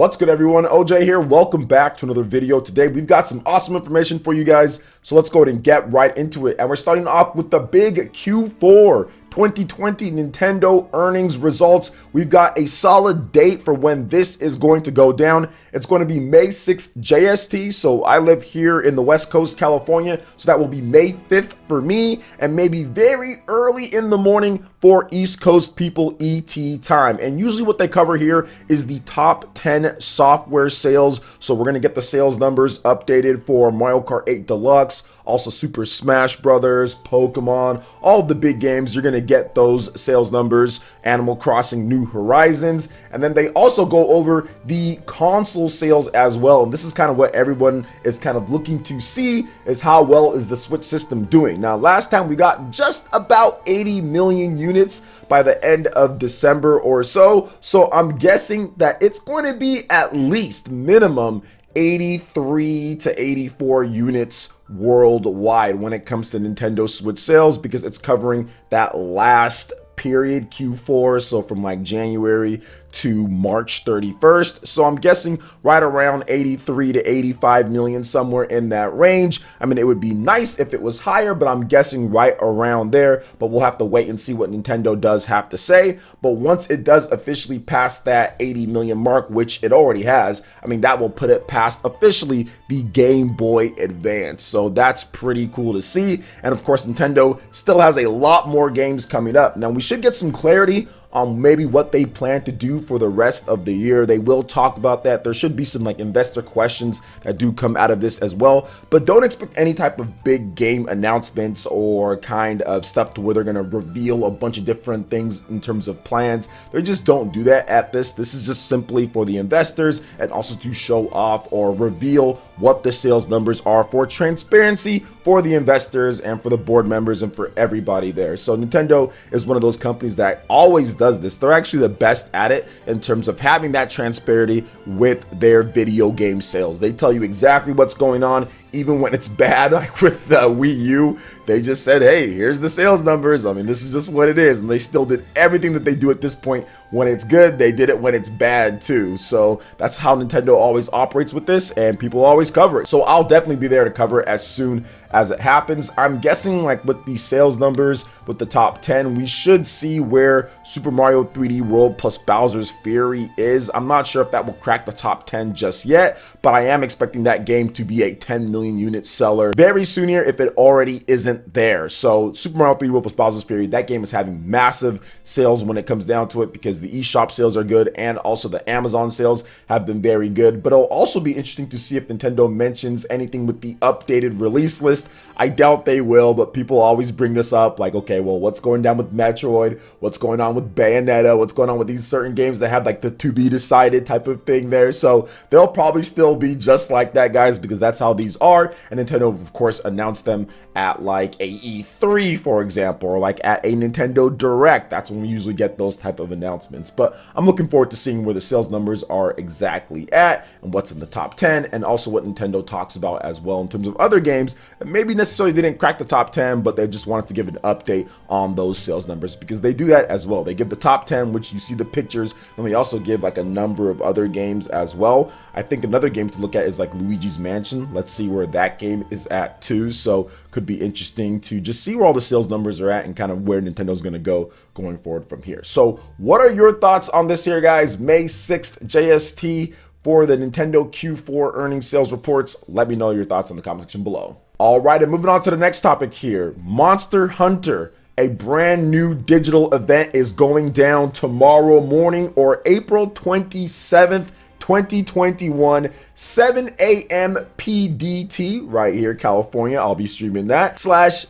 What's good, everyone? OJ here. Welcome back to another video. Today we've got some awesome information for you guys, so let's go ahead and get right into it. And we're starting off with the big Q4 2020 Nintendo earnings results. We've got a solid date for when this is going to go down. It's going to be May 6th JST, so I live here in the West Coast, California, so that will be May 5th for me, and maybe very early in the morning for East Coast people ET time. And usually what they cover here is the top 10 software sales. So we're going to get the sales numbers updated for Mario Kart 8 Deluxe, also Super Smash Brothers, Pokemon, all of the big games. You're going to get those sales numbers, Animal Crossing New Horizons, and then they also go over the console sales as well. And this is kind of what everyone is kind of looking to see, is how well is the Switch system doing. Now, last time we got just about 80 million units by the end of December or so. So I'm guessing that it's going to be at least minimum 83 to 84 units worldwide when it comes to Nintendo Switch sales, because it's covering that last period, Q4, so from like January to March 31st. So I'm guessing right around 83 to 85 million, somewhere in that range. I mean, it would be nice if it was higher, but I'm guessing right around there. But we'll have to wait and see what Nintendo does have to say. But once it does officially pass that 80 million mark, which it already has, I mean, that will put it past officially the Game Boy Advance. So that's pretty cool to see. And of course, Nintendo still has a lot more games coming up. Now, we should get some clarity on maybe what they plan to do for the rest of the year. They will talk about that. There should be some like investor questions that do come out of this as well, but don't expect any type of big game announcements or kind of stuff to where they're going to reveal a bunch of different things in terms of plans. They just don't do that at this. This is just simply for the investors and also to show off or reveal what the sales numbers are for transparency for the investors and for the board members and for everybody there. So Nintendo is one of those companies that always does this. They're actually the best at it in terms of having that transparency with their video game sales. They tell you exactly what's going on, even when it's bad. Like with the Wii U, they just said, hey, here's the sales numbers. I mean, this is just what it is. And they still did everything that they do at this point. When it's good, they did it when it's bad too. So that's how Nintendo always operates with this, and people always cover it. So I'll definitely be there to cover it as soon as it happens. I'm guessing like with the sales numbers with the top 10, we should see where Super Mario 3D World plus Bowser's Fury is. I'm not sure if that will crack the top 10 just yet, but I am expecting that game to be a 10 million unit seller very soon here if it already isn't there. So Super Mario 3D World plus Bowser's Fury, that game is having massive sales when it comes down to it, because the eShop sales are good and also the Amazon sales have been very good. But it'll also be interesting to see if Nintendo mentions anything with the updated release list. I doubt they will, but people always bring this up, like, okay, well, what's going down with Metroid? What's going on with Bayonetta? What's going on with these certain games that have like the to be decided type of thing there? So they'll probably still be just like that, guys, because that's how these are. And Nintendo, of course, announced them at like a E3, for example, or like at a Nintendo Direct. That's when we usually get those type of announcements. But I'm looking forward to seeing where the sales numbers are exactly at and what's in the top 10, and also what Nintendo talks about as well in terms of other games that maybe necessarily didn't crack the top 10, but they just wanted to give an update on those sales numbers, because they do that as well. They give the top 10, which you see the pictures, and they also give like a number of other games as well. I think another game to look at is like Luigi's Mansion. Let's see where that game is at too. So could be interesting to just see where all the sales numbers are at and kind of where Nintendo's going to go going forward from here. So what are your thoughts on this here, guys? May 6th JST for the Nintendo Q4 earnings sales reports. Let me know your thoughts in the comment section below. All right, and moving on to the next topic here. Monster Hunter, a brand new digital event, is going down tomorrow morning, or April 27th, 2021, 7 a.m. PDT, right here, California. I'll be streaming that, /15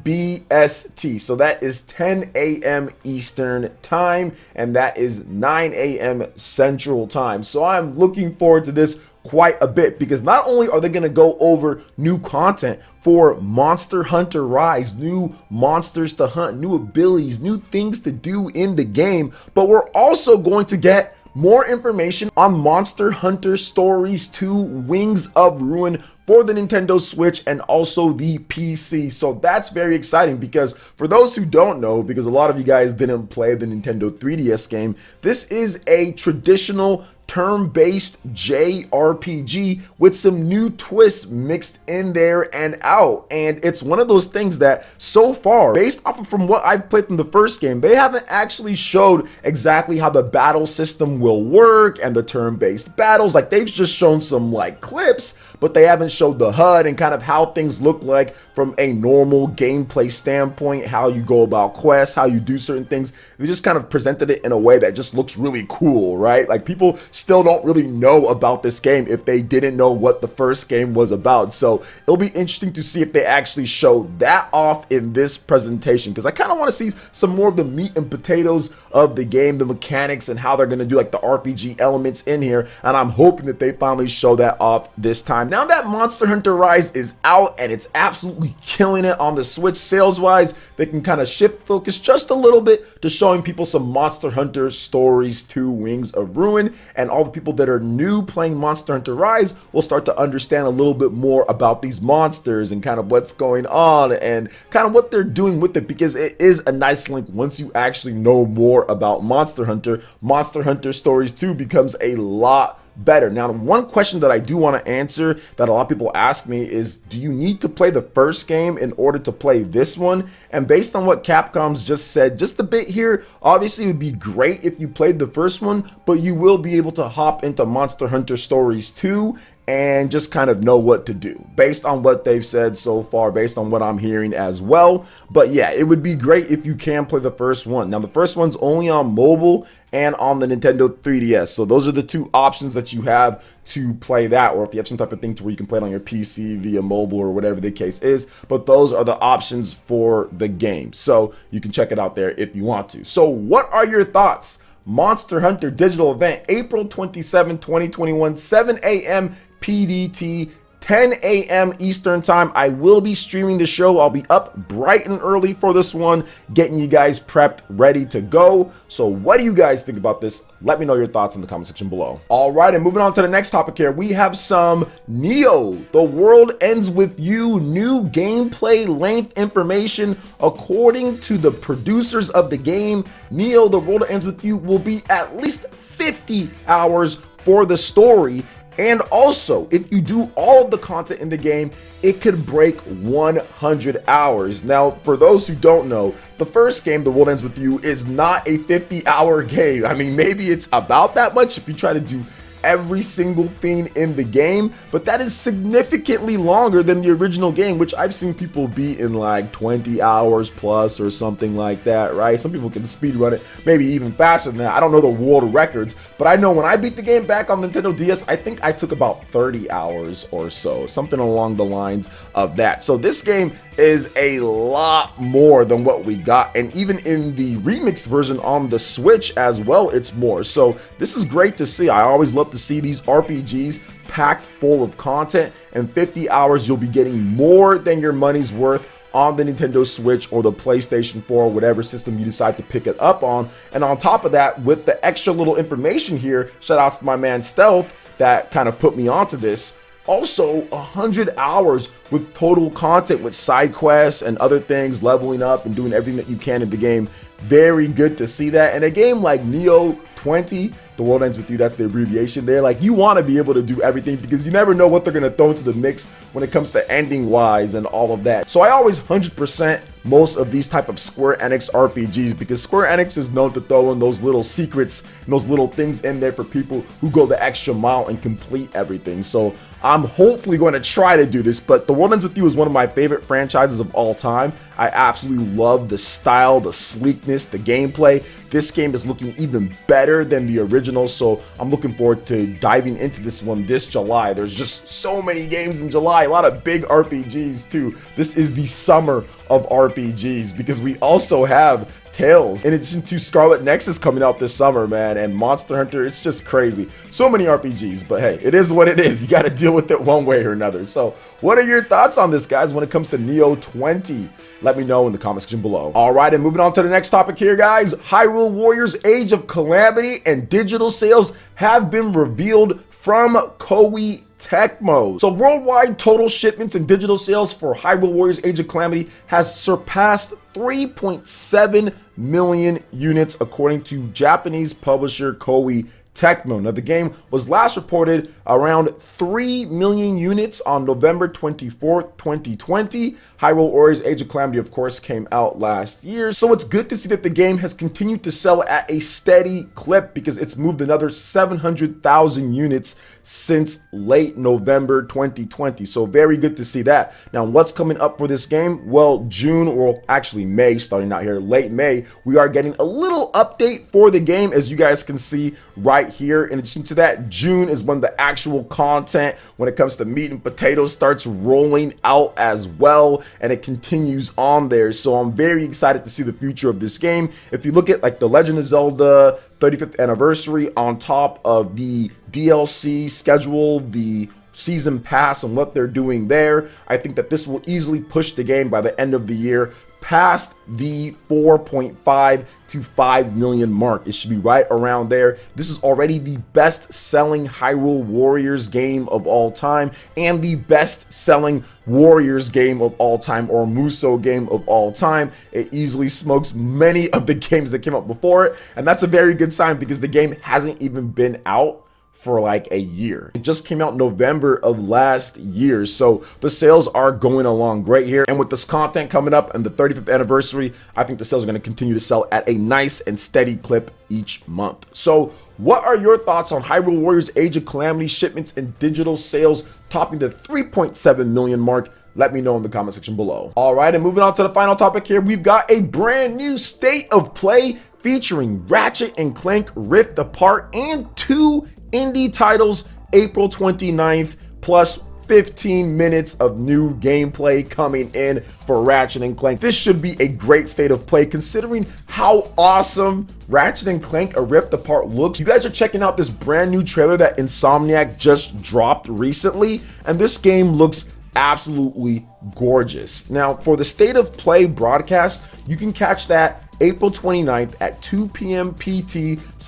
BST. So that is 10 a.m. Eastern time, and that is 9 a.m. Central time. So I'm looking forward to this quite a bit, because not only are they going to go over new content for Monster Hunter Rise, new monsters to hunt, new abilities, new things to do in the game, but we're also going to get more information on Monster Hunter Stories 2 Wings of Ruin for the Nintendo Switch and also the PC. So that's very exciting, because for those who don't know, because a lot of you guys didn't play the Nintendo 3DS game, this is a traditional turn-based JRPG with some new twists mixed in there and out. And it's one of those things that so far, based off of from what I've played from the first game, they haven't actually showed exactly how the battle system will work and the turn-based battles. Like, they've just shown some like clips, but they haven't showed the HUD and kind of how things look like from a normal gameplay standpoint, how you go about quests, how you do certain things. They just kind of presented it in a way that just looks really cool, right? Like, people still don't really know about this game if they didn't know what the first game was about. So it'll be interesting to see if they actually show that off in this presentation, because I kind of want to see some more of the meat and potatoes of the game, the mechanics, and how they're going to do like the RPG elements in here. And I'm hoping that they finally show that off this time. Now that Monster Hunter Rise is out and it's absolutely killing it on the Switch sales wise, they can kind of shift focus just a little bit to showing people some Monster Hunter Stories 2 Wings of Ruin, and all the people that are new playing Monster Hunter Rise will start to understand a little bit more about these monsters and kind of what's going on and kind of what they're doing with it, because it is a nice link once you actually know more about Monster Hunter. Monster Hunter Stories 2 becomes a lot better. Now, one question that I do want to answer that a lot of people ask me is, do you need to play the first game in order to play this one? And based on what Capcom's just said just a bit here, obviously it would be great if you played the first one, but you will be able to hop into Monster Hunter Stories 2 and just kind of know what to do based on what they've said so far, based on what I'm hearing as well. But yeah, it would be great if you can play the first one. Now, the first one's only on mobile and on the Nintendo 3DS. So those are the two options that you have to play that, or if you have some type of thing to where you can play it on your PC via mobile or whatever the case is. But those are the options for the game. So you can check it out there if you want to. So what are your thoughts? Monster Hunter digital event, April 27, 2021, 7 a.m. PDT, 10 a.m. Eastern time. I will be streaming the show. I'll be up bright and early for this one, getting you guys prepped, ready to go. So what do you guys think about this? Let me know your thoughts in the comment section below. All right, and moving on to the next topic here, we have some Neo, The World Ends With You new gameplay length information. According to the producers of the game, Neo, The World Ends With You will be at least 50 hours for the story. And also, if you do all of the content in the game, it could break 100 hours. Now, for those who don't know, the first game, The World Ends With You, is not a 50-hour game. I mean, maybe it's about that much if you try to do every single thing in the game, but that is significantly longer than the original game, which I've seen people beat in like 20 hours plus or something like that, right? Some people can speed run it maybe even faster than that. I don't know the world records, but I know when I beat the game back on Nintendo DS, I think I took about 30 hours or so, something along the lines of that. So this game is a lot more than what we got, and even in the remix version on the Switch as well, it's more. So this is great to see. I always love to see these RPGs packed full of content, and 50 hours you'll be getting more than your money's worth on the Nintendo Switch or the PlayStation 4, whatever system you decide to pick it up on. And on top of that, with the extra little information here, shout outs to my man Stealth that kind of put me onto this. Also, 100 hours with total content with side quests and other things, leveling up and doing everything that you can in the game. Very good to see that. And a game like Neo 20, The World Ends With You, that's the abbreviation there. Like, you want to be able to do everything because you never know what they're going to throw into the mix when it comes to ending wise and all of that. So I always 100% most of these type of Square Enix RPGs, because Square Enix is known to throw in those little secrets and those little things in there for people who go the extra mile and complete everything. So I'm hopefully going to try to do this, but The World Ends With You is one of my favorite franchises of all time. I absolutely love the style, the sleekness, the gameplay. This game is looking even better than the original, so I'm looking forward to diving into this one this July. There's just so many games in July, a lot of big RPGs too. This is the summer of RPGs because we also have Tales, in addition to Scarlet Nexus coming out this summer, man, and Monster Hunter. It's just crazy. So many RPGs, but hey, it is what it is. You got to deal with it one way or another. So what are your thoughts on this, guys, when it comes to Neo 20? Let me know in the comment section below. All right, and moving on to the next topic here, guys. Hyrule Warriors Age of Calamity and digital sales have been revealed from Koei Tecmo. So worldwide total shipments and digital sales for Hyrule Warriors Age of Calamity has surpassed 3.7 million units according to Japanese publisher Koei Tecmo. Now, the game was last reported around 3 million units on November 24th, 2020. Hyrule Warriors Age of Calamity, of course, came out last year. So it's good to see that the game has continued to sell at a steady clip because it's moved another 700,000 units since late November 2020. So very good to see that. Now, what's coming up for this game? Well, June, or actually May, starting out here, late May, we are getting a little update for the game, as you guys can see right here. In addition to that, June is when the actual content, when it comes to meat and potatoes, starts rolling out as well, and it continues on there. So I'm very excited to see the future of this game. If you look at like the Legend of Zelda 35th anniversary on top of the DLC schedule, the season pass, and what they're doing there, I think that this will easily push the game by the end of the year past the 4.5 to 5 million mark. It should be right around there. This is already the best selling Hyrule Warriors game of all time and the best selling Warriors game of all time, or Muso game of all time. It easily smokes many of the games that came out before it, and that's a very good sign because the game hasn't even been out for like a year. It just came out November of last year, so the sales are going along great here. And with this content coming up and the 35th anniversary, I think the sales are going to continue to sell at a nice and steady clip each month. So what are your thoughts on Hyrule Warriors Age of Calamity shipments and digital sales topping the 3.7 million mark? Let me know in the comment section below. All right, and moving on to the final topic here, we've got a brand new state of play featuring Ratchet and Clank Rift Apart and 2 indie titles April 29th, plus 15 minutes of new gameplay coming in for Ratchet and Clank. This should be a great state of play considering how awesome Ratchet and Clank A Rift Apart looks. You guys are checking out this brand new trailer that Insomniac just dropped recently, and this game looks absolutely gorgeous. Now, for the state of play broadcast, you can catch that April 29th at 2 p.m. PT /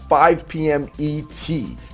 5 p.m. ET.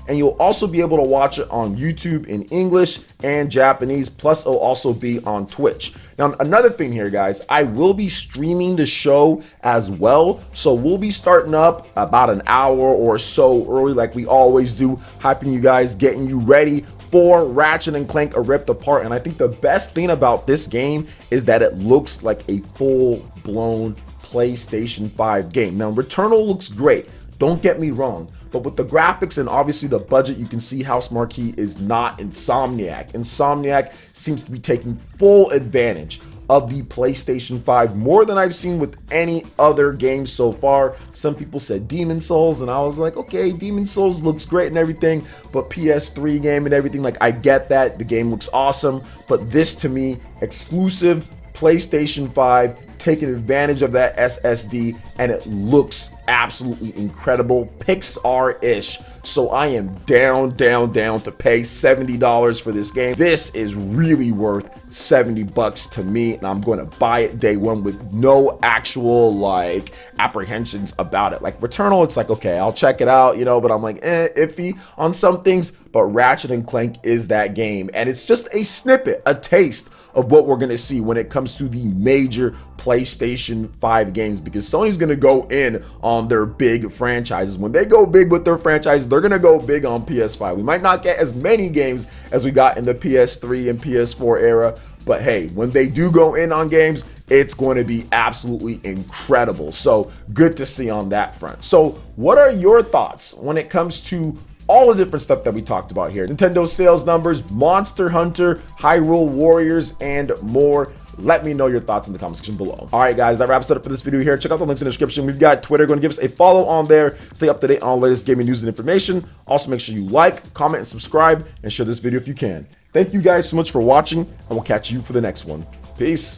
And you'll also be able to watch it on YouTube in English and Japanese, plus it'll also be on Twitch. Now, another thing here, guys, I will be streaming the show as well. So we'll be starting up about an hour or so early, like we always do, hyping you guys, getting you ready for Ratchet and Clank A Rift Apart. And I think the best thing about this game is that it looks like a full-blown PlayStation 5 game. Now, Returnal looks great, don't get me wrong, but with the graphics and obviously the budget, you can see House Marquee is not Insomniac. Insomniac seems to be taking full advantage of the PlayStation 5 more than I've seen with any other game so far. Some people said Demon Souls, and I was like, okay, Demon Souls looks great and everything, but PS3 game and everything, like, I get that, the game looks awesome, but this to me, exclusive PlayStation 5, taking advantage of that SSD, and it looks absolutely incredible, Pixar-ish. So I am down to pay $70 for this game. This is really worth $70 to me, and I'm going to buy it day one with no actual like apprehensions about it. Like Returnal, it's like, okay, I'll check it out, you know, but I'm like iffy on some things. But Ratchet and Clank is that game, and it's just a snippet, a taste of what we're going to see when it comes to the major PlayStation 5 games, because Sony's going to go in on their big franchises. When they go big with their franchises, they're going to go big on PS5. We might not get as many games as we got in the PS3 and PS4 era, but hey, when they do go in on games, it's going to be absolutely incredible. So good to see on that front. So what are your thoughts when it comes to all the different stuff that we talked about here? Nintendo sales numbers, Monster Hunter, Hyrule Warriors, and more. Let me know your thoughts in the comment section below. All right, guys, that wraps it up for this video here. Check out the links in the description. We've got Twitter. Going to give us a follow on there. Stay up to date on all the latest gaming news and information. Also, make sure you like, comment, and subscribe, and share this video if you can. Thank you guys so much for watching, and we'll catch you for the next one. Peace.